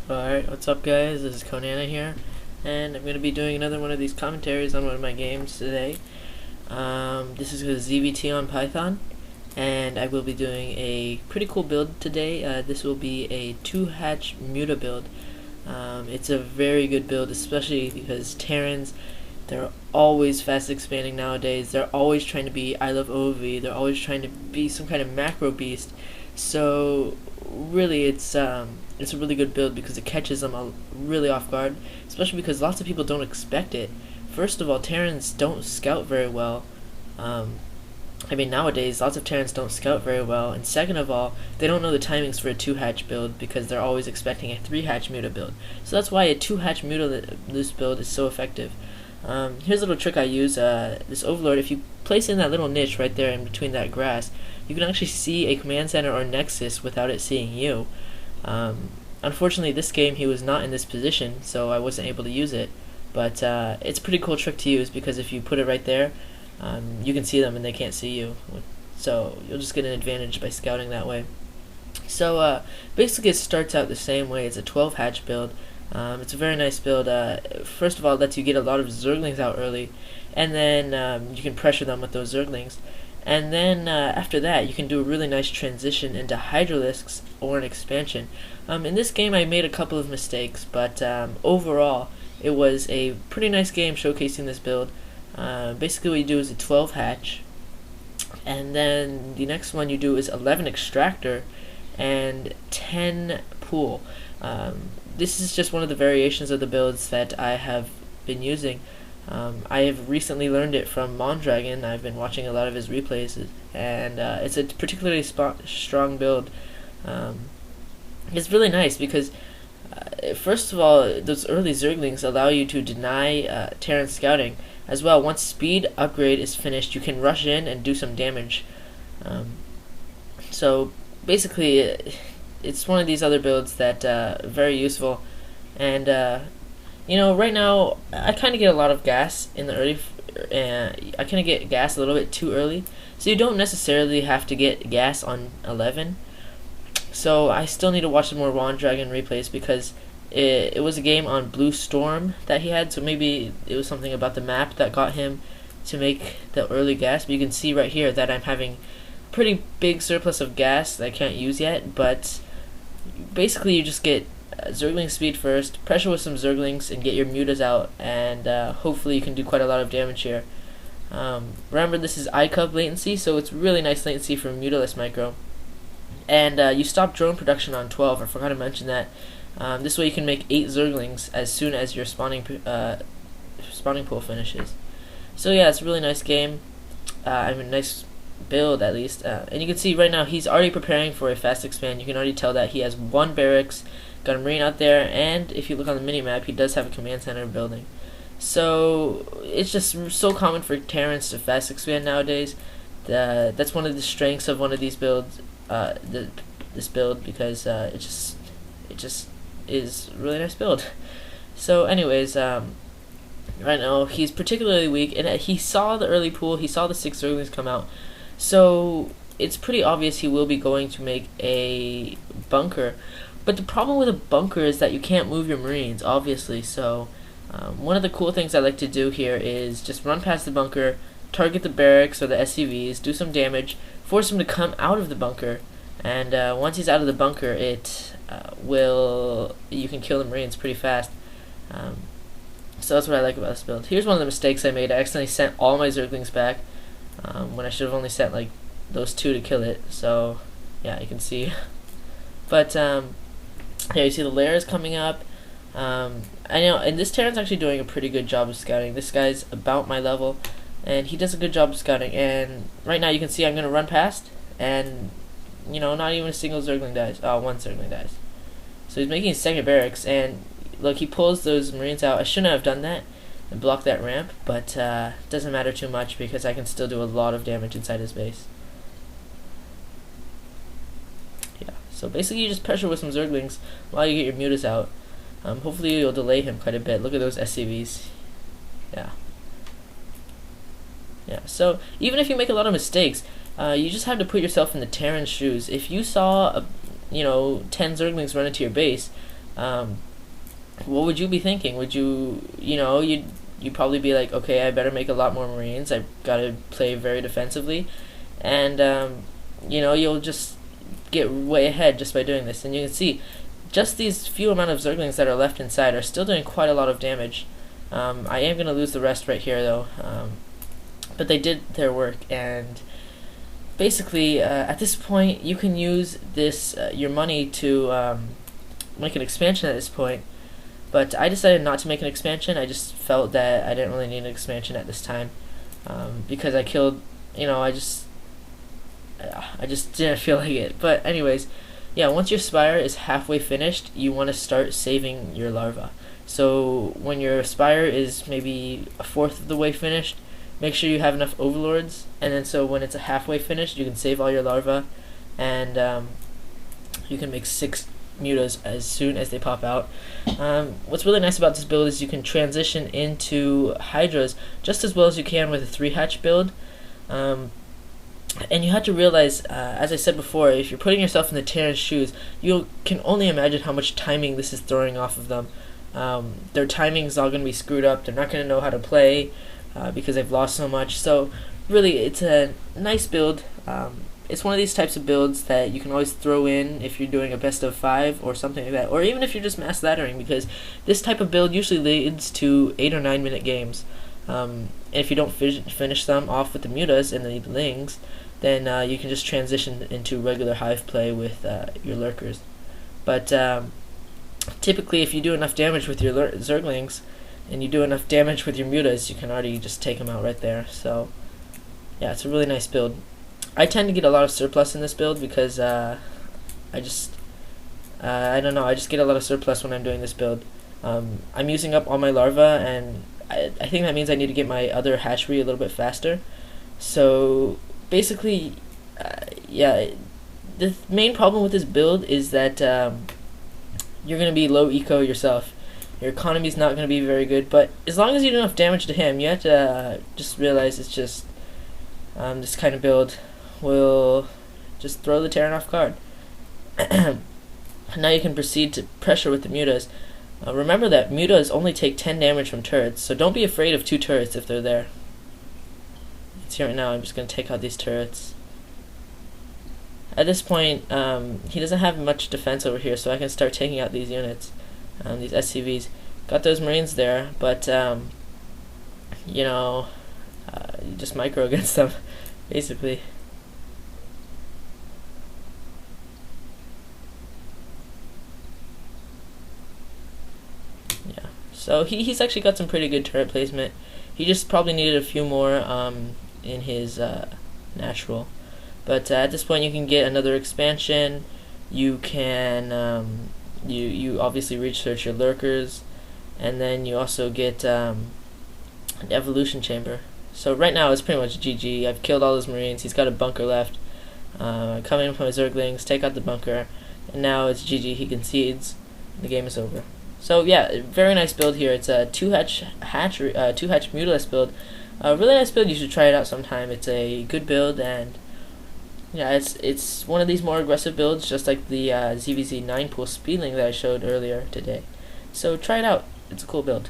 Alright, what's up guys? This is Conana here, and I'm going to be doing another one of these commentaries on one of my games today. This is with ZvT on Python, and I will be doing a pretty cool build today. This will be a 2-hatch Muta build. It's a very good build, especially because Terrans, they're always fast expanding nowadays. They're always trying to be iloveoov, they're always trying to be some kind of macro beast. So really it's a really good build because it catches them really off guard, especially because lots of people don't expect it. First of all, Terrans don't scout very well. I mean, nowadays lots of Terrans don't scout very well, and second of all, they don't know the timings for a 2-hatch build because they're always expecting a 3-hatch Muta build. So that's why a 2-hatch Muta loose build is so effective. Here's a little trick I use. This overlord, if you place in that little niche right there in between that grass, you can actually see a command center or nexus without it seeing you. Unfortunately, this game he was not in this position, so I wasn't able to use it. But it's a pretty cool trick to use because if you put it right there, you can see them and they can't see you. So you'll just get an advantage by scouting that way. So basically it starts out the same way. It's a 12-hatch build. It's a very nice build. First of all, it lets you get a lot of zerglings out early, and then you can pressure them with those zerglings. And then after that, you can do a really nice transition into hydralisks or an expansion. In this game, I made a couple of mistakes, but overall, it was a pretty nice game showcasing this build. Basically, what you do is a 12-hatch, and then the next one you do is 11 extractor and 10 pool. This is just one of the variations of the builds that I have been using. I have recently learned it from Mondragon. I've been watching a lot of his replays, and it's a particularly strong build. It's really nice because, first of all, those early zerglings allow you to deny Terran scouting. As well, once speed upgrade is finished, you can rush in and do some damage. So basically, it's one of these other builds that very useful. And you know, right now I kind of get a lot of gas in the early. I kind of get gas a little bit too early, so you don't necessarily have to get gas on 11. So I still need to watch some more Mondragon replays because it was a game on Blue Storm that he had. So maybe it was something about the map that got him to make the early gas. But you can see right here that I'm having pretty big surplus of gas that I can't use yet. But basically, you just get zergling speed first, pressure with some zerglings, and get your mutas out, and hopefully you can do quite a lot of damage here. Remember, this is iCub latency, so it's really nice latency for mutaless micro. And you stop drone production on 12. I forgot to mention that. This way you can make 8 zerglings as soon as your spawning pool finishes. So yeah, it's a really nice game. I mean, nice build at least. And you can see right now he's already preparing for a fast expand. You can already tell that he has 1 barracks, got a marine out there, and if you look on the minimap, he does have a command center building. So it's just so common for Terrans to fast expand nowadays. That's one of the strengths of one of these builds. This build, because it just is a really nice build. So anyways, right now he's particularly weak, and he saw the early pool, he saw the 6 zerglings come out, so it's pretty obvious he will be going to make a bunker. But the problem with a bunker is that you can't move your marines, obviously. So one of the cool things I like to do here is just run past the bunker, target the barracks or the SCVs, do some damage, force him to come out of the bunker, and once he's out of the bunker, you can kill the marines pretty fast. So that's what I like about this build. Here's one of the mistakes I made. I accidentally sent all my zerglings back when I should have only sent like those 2 to kill it. So yeah, you can see. But yeah, you see the lair is coming up. I know, and this Terran's actually doing a pretty good job of scouting. This guy's about my level, and he does a good job of scouting. And right now you can see I'm going to run past, and you know, not even a single zergling dies. Oh, 1 zergling dies. So he's making his 2nd barracks, and look, he pulls those marines out. I shouldn't have done that and blocked that ramp, but it doesn't matter too much because I can still do a lot of damage inside his base. Yeah, so basically you just pressure with some zerglings while you get your mutas out. Hopefully you'll delay him quite a bit. Look at those SCVs. Yeah. Yeah, so even if you make a lot of mistakes, you just have to put yourself in the Terran shoes. If you saw 10 zerglings run into your base, what would you be thinking? Would you, you'd probably be like, okay, I better make a lot more Marines. I've got to play very defensively, and you'll just get way ahead just by doing this. And you can see, just these few amount of Zerglings that are left inside are still doing quite a lot of damage. I am going to lose the rest right here though, but they did their work, and basically at this point you can use this your money to make an expansion at this point. But I decided not to make an expansion. I just felt that I didn't really need an expansion at this time, because I killed, I just didn't feel like it. But anyways, yeah, once your spire is halfway finished, you want to start saving your larva. So when your spire is maybe a fourth of the way finished, make sure you have enough overlords, and then so when it's a halfway finished, you can save all your larva, and you can make 6 mutas as soon as they pop out. What's really nice about this build is you can transition into hydras just as well as you can with a 3-hatch build. And you have to realize, as I said before, if you're putting yourself in the Terran's shoes, you can only imagine how much timing this is throwing off of them. Their timing is all going to be screwed up. They're not going to know how to play because they've lost so much. So really, it's a nice build. It's one of these types of builds that you can always throw in if you're doing a best of 5 or something like that, or even if you're just mass laddering, because this type of build usually leads to 8 or 9 minute games. And if you don't finish them off with the mutas and the lings, then you can just transition into regular hive play with your lurkers. But typically, if you do enough damage with your zerglings and you do enough damage with your mutas, you can already just take them out right there. So yeah, it's a really nice build. I tend to get a lot of surplus in this build because I don't know, I just get a lot of surplus when I'm doing this build. I'm using up all my larva, and I think that means I need to get my other hatchery a little bit faster. So basically, yeah, the main problem with this build is that you're going to be low eco yourself. Your economy is not going to be very good, but as long as you do enough damage to him, you have to just realize it's just this kind of build will just throw the Terran off guard. Now you can proceed to pressure with the mutas. Remember that mutas only take 10 damage from turrets, so don't be afraid of 2 turrets if they're there. See right now, I'm just going to take out these turrets. At this point, he doesn't have much defense over here, so I can start taking out these units, these SCVs. Got those Marines there, but you just micro against them, basically. Yeah, so he's actually got some pretty good turret placement. He just probably needed a few more in his natural. But at this point, you can get another expansion. You can you obviously research your lurkers, and then you also get an evolution chamber. So right now it's pretty much GG. I've killed all those Marines. He's got a bunker left. Come in with my Zerglings, take out the bunker, and now it's GG. He concedes. The game is over. So yeah, very nice build here. It's a 2-hatch mutalist build. A really nice build. You should try it out sometime. It's a good build, and yeah, it's one of these more aggressive builds, just like the ZvT 9 pool speedling that I showed earlier today. So try it out. It's a cool build.